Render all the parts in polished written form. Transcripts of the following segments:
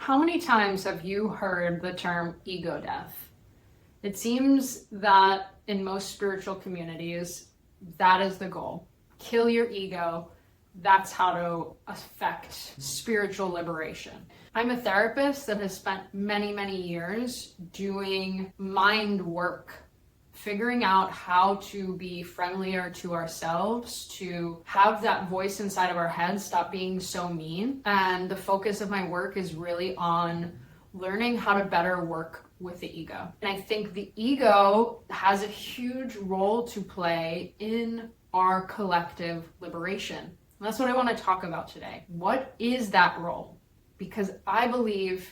How many times have you heard the term ego death? It seems that in most spiritual communities, that is the goal. Kill your ego. That's how to affect spiritual liberation. I'm a therapist that has spent many, many years doing mind work, figuring out how to be friendlier to ourselves, to have that voice inside of our head stop being so mean. And the focus of my work is really on learning how to better work with the ego. And I think the ego has a huge role to play in our collective liberation. And that's what I want to talk about today. What is that role? Because I believe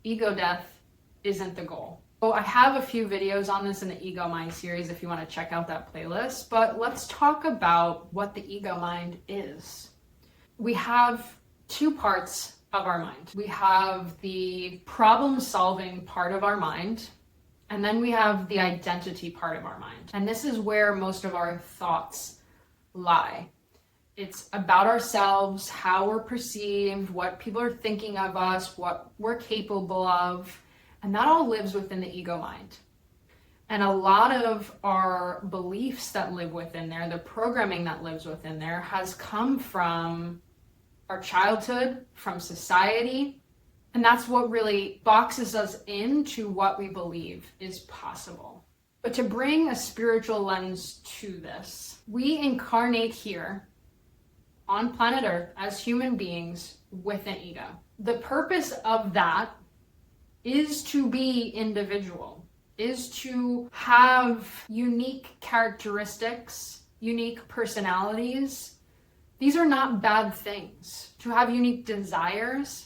ego death isn't the goal. So I have a few videos on this in the Ego Mind series if you want to check out that playlist, but let's talk about what the ego mind is. We have two parts of our mind. We have the problem-solving part of our mind, and then we have the identity part of our mind. And this is where most of our thoughts lie. It's about ourselves, how we're perceived, what people are thinking of us, what we're capable of. And that all lives within the ego mind. And a lot of our beliefs that live within there, the programming that lives within there, has come from our childhood, from society. And that's what really boxes us into what we believe is possible. But to bring a spiritual lens to this, we incarnate here on planet Earth as human beings with an ego. The purpose of that is to be individual, is to have unique characteristics, unique personalities. These are not bad things. To have unique desires,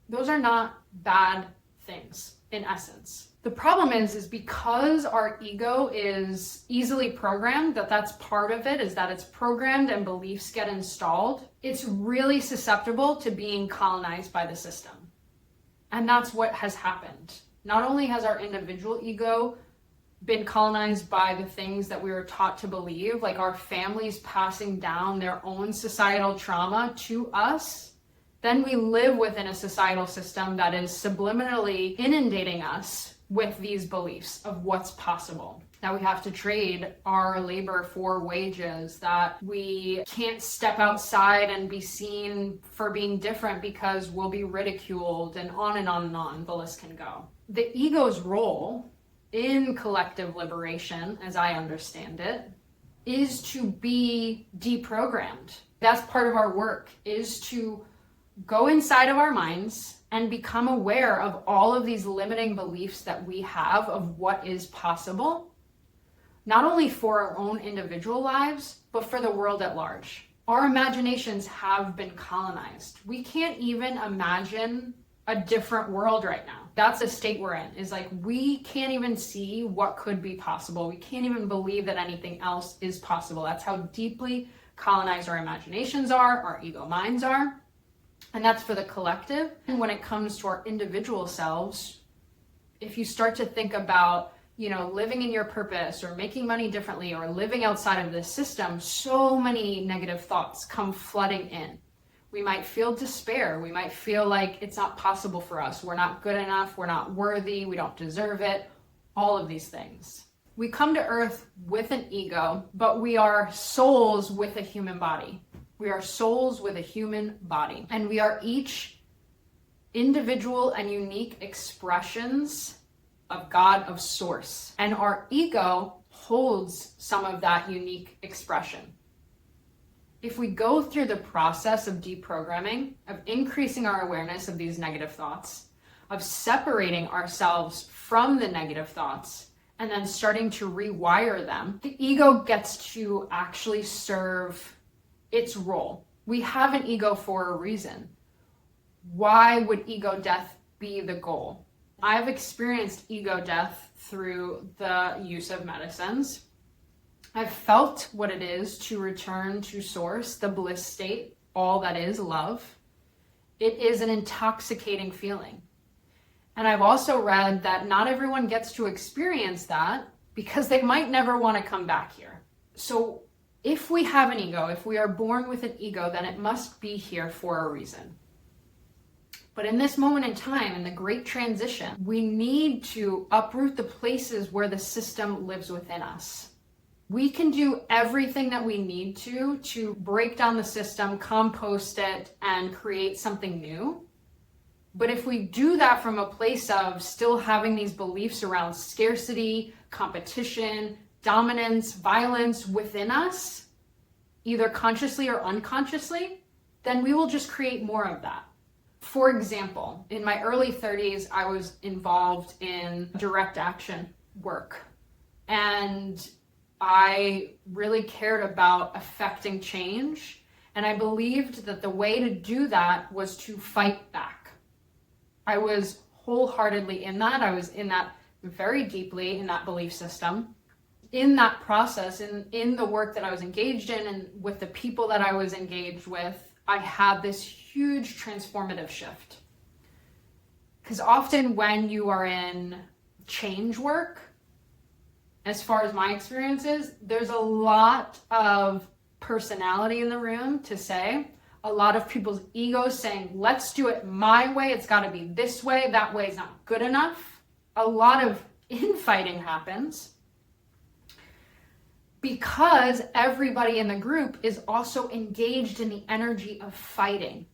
those are not bad things in essence. The problem is because our ego is easily programmed, that's part of it, is that it's programmed and beliefs get installed. It's really susceptible to being colonized by the system. And that's what has happened. Not only has our individual ego been colonized by the things that we were taught to believe, like our families passing down their own societal trauma to us, then we live within a societal system that is subliminally inundating us with these beliefs of what's possible. That we have to trade our labor for wages, that we can't step outside and be seen for being different because we'll be ridiculed, and on and on and on, the list can go. The ego's role in collective liberation, as I understand it, is to be deprogrammed. That's part of our work, is to go inside of our minds and become aware of all of these limiting beliefs that we have of what is possible, not only for our own individual lives, but for the world at large. Our imaginations have been colonized. We can't even imagine a different world right now. That's the state we're in, is like, we can't even see what could be possible. We can't even believe that anything else is possible. That's how deeply colonized our imaginations are, our ego minds are. And that's for the collective. And when it comes to our individual selves, if you start to think about, living in your purpose or making money differently or living outside of this system, so many negative thoughts come flooding in. We might feel despair. We might feel like it's not possible for us. We're not good enough. We're not worthy. We don't deserve it. All of these things. We come to Earth with an ego, but we are souls with a human body. We are souls with a human body. And we are each individual and unique expressions of God, of Source. And our ego holds some of that unique expression. If we go through the process of deprogramming, of increasing our awareness of these negative thoughts, of separating ourselves from the negative thoughts, and then starting to rewire them, the ego gets to actually serve its role. We have an ego for a reason. Why would ego death be the goal? I've experienced ego death through the use of medicines. I've felt what it is to return to Source, the bliss state, all that is love. It is an intoxicating feeling. And I've also read that not everyone gets to experience that because they might never want to come back here. So if we have an ego, if we are born with an ego, then it must be here for a reason. But in this moment in time, in the great transition, we need to uproot the places where the system lives within us. We can do everything that we need to break down the system, compost it, and create something new. But if we do that from a place of still having these beliefs around scarcity, competition, dominance, violence within us, either consciously or unconsciously, then we will just create more of that. For example, in my early 30s, I was involved in direct action work, and I really cared about affecting change, and I believed that the way to do that was to fight back. I was wholeheartedly in that. I was in that very deeply, in that belief system. In that process, in the work that I was engaged in and with the people that I was engaged with, I had this huge transformative shift. Because often when you are in change work, as far as my experience is, there's a lot of personality in the room to say, a lot of people's egos saying, let's do it my way, it's gotta be this way, that way is not good enough. A lot of infighting happens because everybody in the group is also engaged in the energy of fighting.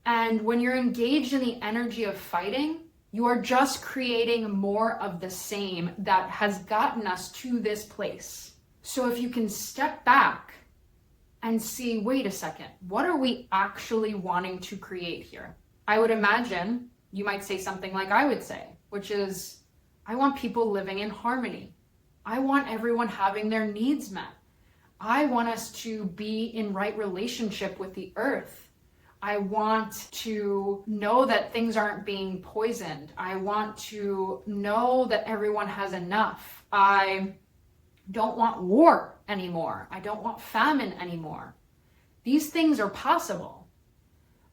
And when you're engaged in the energy of fighting, you are just creating more of the same that has gotten us to this place. So if you can step back and see, wait a second, what are we actually wanting to create here? I would imagine you might say something like I would say, which is, I want people living in harmony. I want everyone having their needs met. I want us to be in right relationship with the earth. I want to know that things aren't being poisoned. I want to know that everyone has enough. I don't want war anymore. I don't want famine anymore. These things are possible.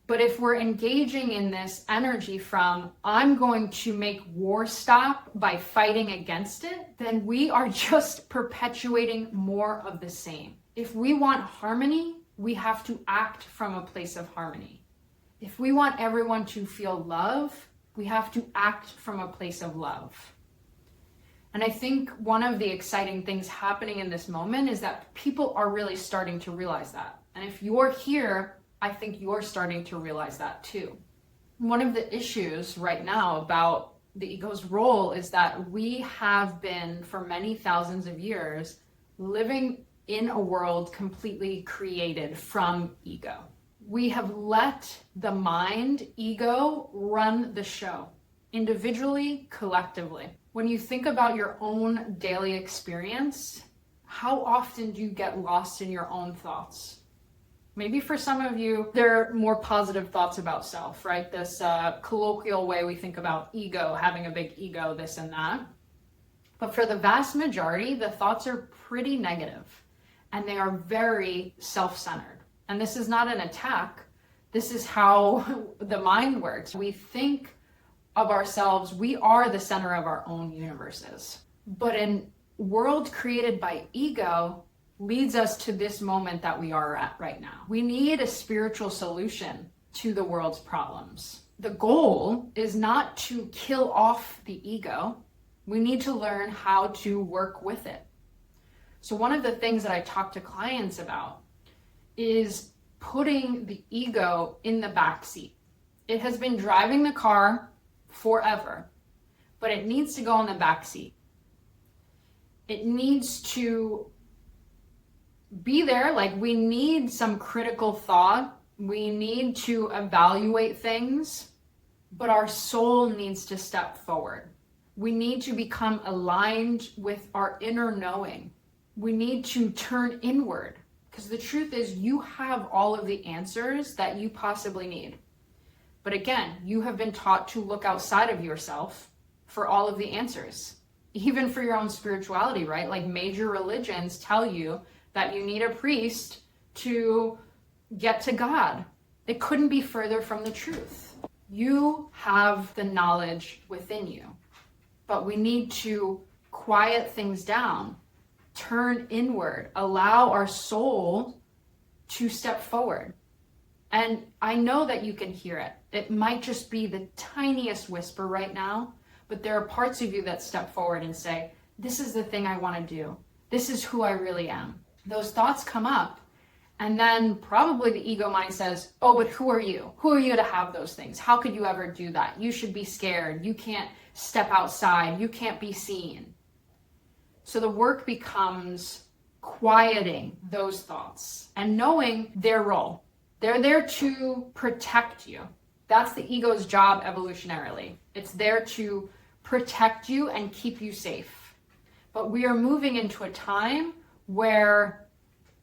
But if we're engaging in this energy from, I'm going to make war stop by fighting against it, then we are just perpetuating more of the same. If we want harmony, we have to act from a place of harmony. If we want everyone to feel love, we have to act from a place of love. And I think one of the exciting things happening in this moment is that people are really starting to realize that. And if you're here, I think you're starting to realize that too. One of the issues right now about the ego's role is that we have been, for many thousands of years, living in a world completely created from ego. We have let the mind, ego, run the show, individually, collectively. When you think about your own daily experience, how often do you get lost in your own thoughts? Maybe for some of you, they're more positive thoughts about self, right? This colloquial way we think about ego, having a big ego, this and that. But for the vast majority, the thoughts are pretty negative and they are very self-centered. And this is not an attack. This is how the mind works. We think of ourselves, we are the center of our own universes. But a world created by ego leads us to this moment that we are at right now. We need a spiritual solution to the world's problems. The goal is not to kill off the ego. We need to learn how to work with it. So one of the things that I talk to clients about is putting the ego in the back seat. It has been driving the car forever, but it needs to go in the back seat. It needs to be there. Like, we need some critical thought. We need to evaluate things, but our soul needs to step forward. We need to become aligned with our inner knowing. We need to turn inward, because the truth is you have all of the answers that you possibly need. But again, you have been taught to look outside of yourself for all of the answers, even for your own spirituality, right? Like, major religions tell you that you need a priest to get to God. It couldn't be further from the truth. You have the knowledge within you, but we need to quiet things down, turn inward, allow our soul to step forward. And I know that you can hear it. It might just be the tiniest whisper right now, but there are parts of you that step forward and say, this is the thing I want to do. This is who I really am. Those thoughts come up, and then probably the ego mind says, oh, but who are you? Who are you to have those things? How could you ever do that? You should be scared. You can't step outside. You can't be seen. So the work becomes quieting those thoughts and knowing their role. They're there to protect you. That's the ego's job evolutionarily. It's there to protect you and keep you safe. But we are moving into a time where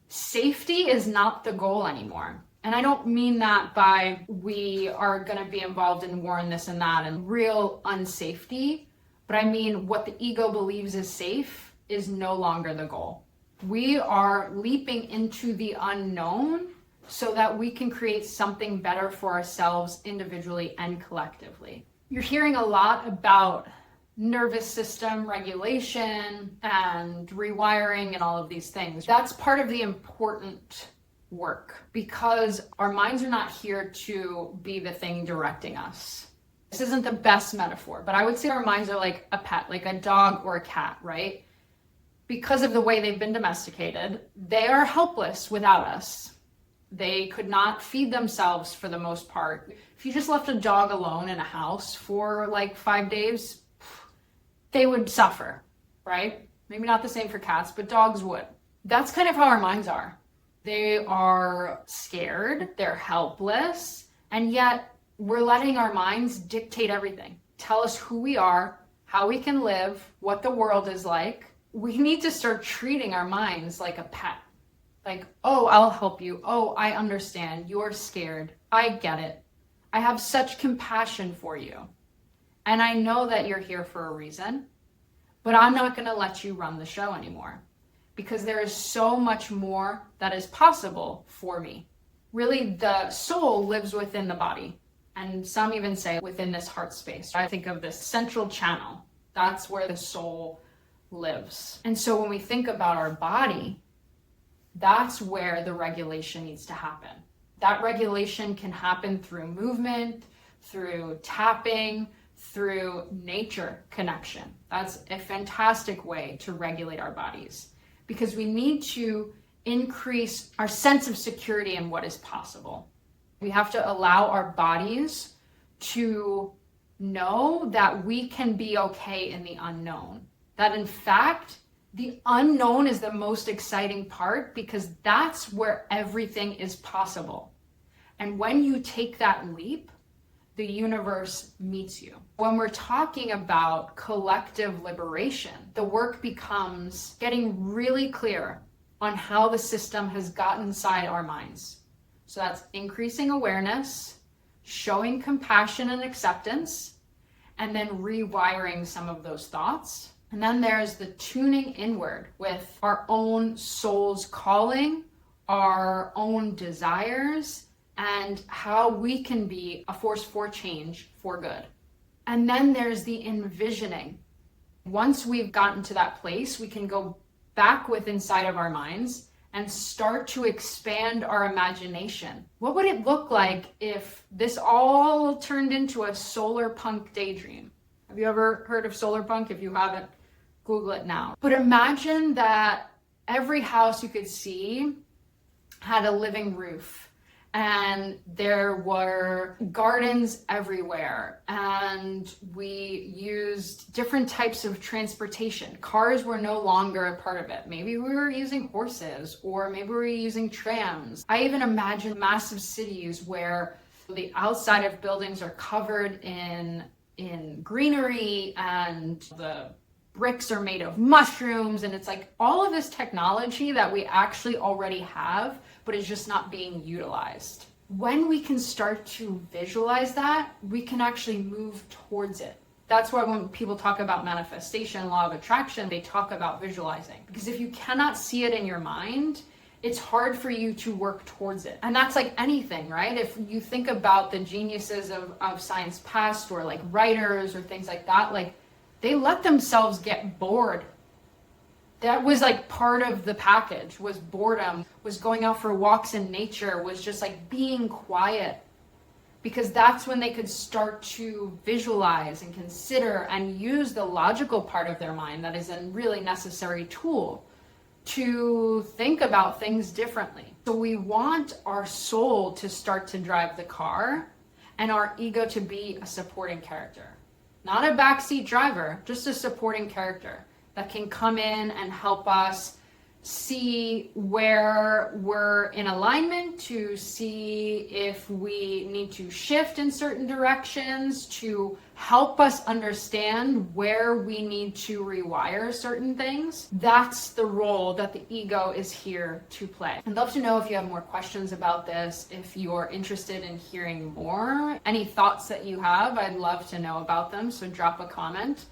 safety is not the goal anymore. And I don't mean that by we are going to be involved in war and this and that and real unsafety, but I mean what the ego believes is safe is no longer the goal. We are leaping into the unknown so that we can create something better for ourselves individually and collectively. You're hearing a lot about nervous system regulation and rewiring and all of these things. That's part of the important work because our minds are not here to be the thing directing us. This isn't the best metaphor, but I would say our minds are like a pet, like a dog or a cat, right? Because of the way they've been domesticated, they are helpless without us. They could not feed themselves for the most part. If you just left a dog alone in a house for like 5 days, they would suffer, right? Maybe not the same for cats, but dogs would. That's kind of how our minds are. They are scared, they're helpless, and yet we're letting our minds dictate everything. Tell us who we are, how we can live, what the world is like. We need to start treating our minds like a pet. Like, oh, I'll help you. Oh, I understand. You're scared. I get it. I have such compassion for you. And I know that you're here for a reason, but I'm not going to let you run the show anymore because there is so much more that is possible for me. Really, the soul lives within the body. And some even say within this heart space. I think of this central channel. That's where the soul lives. And so when we think about our body, that's where the regulation needs to happen. That regulation can happen through movement, through tapping, through nature connection. That's a fantastic way to regulate our bodies because we need to increase our sense of security in what is possible. We have to allow our bodies to know that we can be okay in the unknown. That in fact, the unknown is the most exciting part because that's where everything is possible. And when you take that leap, the universe meets you. When we're talking about collective liberation, the work becomes getting really clear on how the system has gotten inside our minds. So that's increasing awareness, showing compassion and acceptance, and then rewiring some of those thoughts. And then there's the tuning inward with our own soul's calling, our own desires, and how we can be a force for change for good. And then there's the envisioning. Once we've gotten to that place, we can go back with inside of our minds and start to expand our imagination. What would it look like if this all turned into a solar punk daydream? Have you ever heard of solar punk? If you haven't, Google it now. But imagine that every house you could see had a living roof and there were gardens everywhere and we used different types of transportation. Cars were no longer a part of it. Maybe we were using horses or maybe we were using trams. I even imagine massive cities where the outside of buildings are covered in greenery and the bricks are made of mushrooms, and it's like all of this technology that we actually already have, but is just not being utilized. When we can start to visualize that, we can actually move towards it. That's why when people talk about manifestation, law of attraction, they talk about visualizing. Because if you cannot see it in your mind, it's hard for you to work towards it. And that's like anything, right? If you think about the geniuses of science past or like writers or things like that, like they let themselves get bored. That was like part of the package, was boredom, was going out for walks in nature, was just like being quiet. Because that's when they could start to visualize and consider and use the logical part of their mind that is a really necessary tool to think about things differently. So we want our soul to start to drive the car and our ego to be a supporting character. Not a backseat driver, just a supporting character that can come in and help us see where we're in alignment, to see if we need to shift in certain directions, to help us understand where we need to rewire certain things. That's the role that the ego is here to play. I'd love to know if you have more questions about this, if you're interested in hearing more, any thoughts that you have, I'd love to know about them, so drop a comment.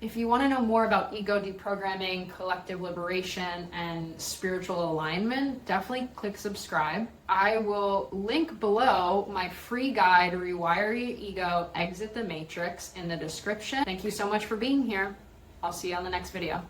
If you want to know more about ego deprogramming, collective liberation, and spiritual alignment, definitely click subscribe. I will link below my free guide, Rewire Your Ego, Exit the Matrix, in the description. Thank you so much for being here. I'll see you on the next video.